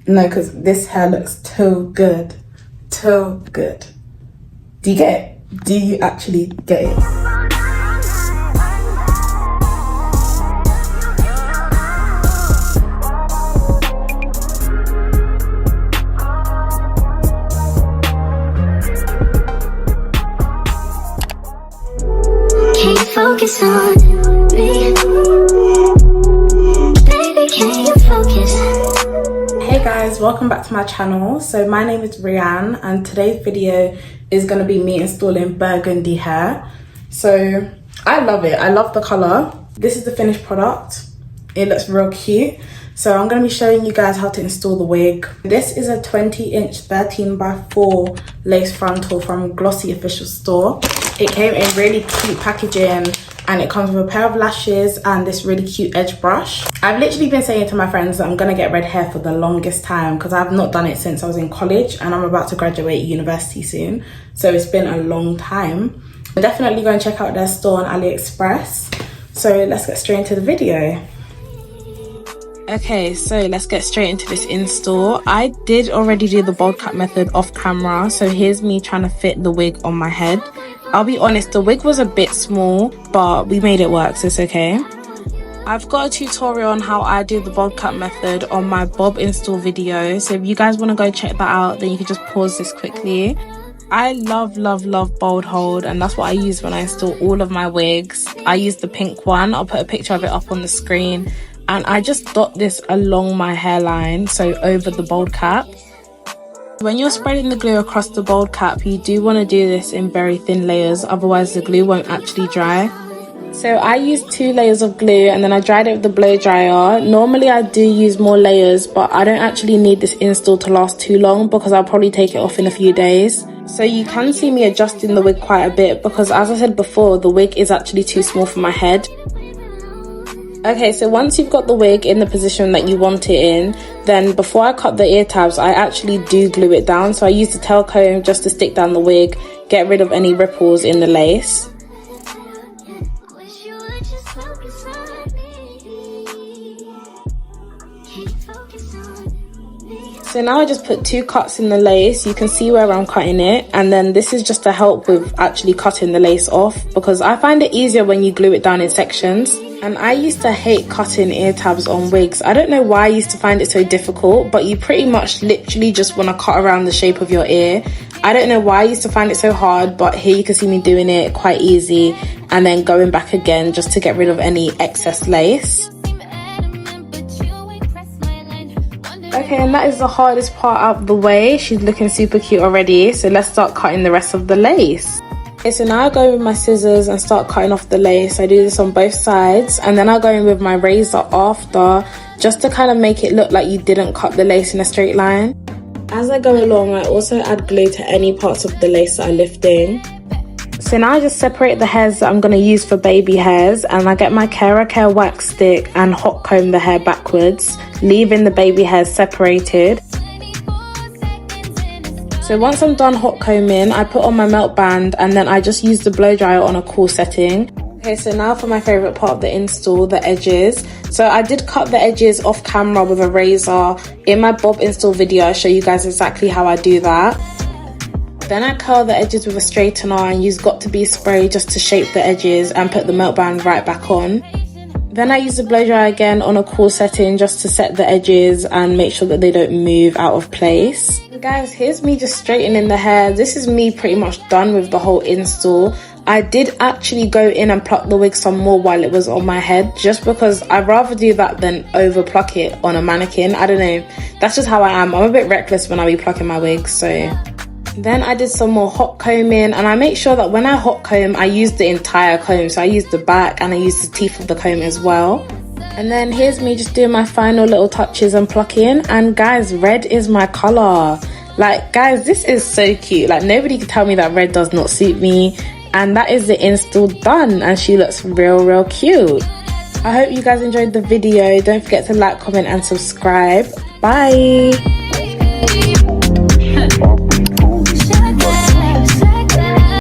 No, because this hair looks too good. Too good. Do you get it? Do you actually get it? Can you focus on me? Baby, can you focus? Hey guys, welcome back to my channel. So my name is Rianne and today's video is going to be me installing burgundy hair. So I love it. I love the colour. This is the finished product. It looks real cute. So I'm going to be showing you guys how to install the wig. This is a 20-inch 13x4 lace frontal from Glossy official store. It came in really cute packaging and it comes with a pair of lashes and this really cute edge brush. I've literally been saying to my friends that I'm gonna get red hair for the longest time because I've not done it since I was in college and I'm about to graduate university soon. So it's been a long time. I'm definitely going to check out their store on AliExpress. So let's get straight into the video. Okay, so let's get straight into this install. I did already do the bold cut method off camera, so here's me trying to fit the wig on my head. I'll be honest, the wig was a bit small, but we made it work, so it's okay. I've got a tutorial on how I do the bold cut method on my bob install video, so if you guys want to go check that out, then you can just pause this quickly. I love bold hold, and that's what I use when I install all of my wigs. I use the pink one. I'll put a picture of it up on the screen. And I just dot this along my hairline, so over the bold cap. When you're spreading the glue across the bold cap, you do want to do this in very thin layers, otherwise the glue won't actually dry. So I used 2 layers of glue and then I dried it with the blow dryer. Normally I do use more layers, but I don't actually need this install to last too long because I'll probably take it off in a few days. So you can see me adjusting the wig quite a bit because, as I said before, the wig is actually too small for my head. Okay, so once you've got the wig in the position that you want it in, then before I cut the ear tabs, I actually do glue it down. So I use the tail comb just to stick down the wig, get rid of any ripples in the lace. So now I just put 2 cuts in the lace. You can see where I'm cutting it, and then this is just to help with actually cutting the lace off because I find it easier when you glue it down in sections. And I used to hate cutting ear tabs on wigs. I don't know why I used to find it so difficult, but you pretty much literally just want to cut around the shape of your ear. I don't know why I used to find it so hard, but here you can see me doing it quite easy and then going back again just to get rid of any excess lace. Okay, and that is the hardest part out of the way. She's looking super cute already, so let's start cutting the rest of the lace. Okay, so now I go in with my scissors and start cutting off the lace. I do this on both sides, and then I go in with my razor after, just to kind of make it look like you didn't cut the lace in a straight line. As I go along, I also add glue to any parts of the lace that I'm lifting. So now I just separate the hairs that I'm going to use for baby hairs, and I get my Care wax stick and hot comb the hair backwards, leaving the baby hairs separated. So once I'm done hot combing, I put on my melt band and then I just use the blow dryer on a cool setting. Okay, so now for my favourite part of the install, the edges. So I did cut the edges off camera with a razor. In my bob install video, I show you guys exactly how I do that. Then I curl the edges with a straightener and use Got2b spray just to shape the edges and put the melt band right back on. Then I use the blow dryer again on a cool setting just to set the edges and make sure that they don't move out of place. Guys, here's me just straightening the hair. This is me pretty much done with the whole install. I did actually go in and pluck the wig some more while it was on my head, just because I'd rather do that than over pluck it on a mannequin. I don't know, that's just how I am. I'm a bit reckless when I be plucking my wigs. So then I did some more hot combing, and I make sure that when I hot comb, I use the entire comb. So I use the back and I use the teeth of the comb as well. And then here's me just doing my final little touches and plucking. And guys, red is my colour. Like, guys, this is so cute. Like, nobody can tell me that red does not suit me. And that is the install done, and she looks real cute. I hope you guys enjoyed the video. Don't forget to like, comment and subscribe. Bye.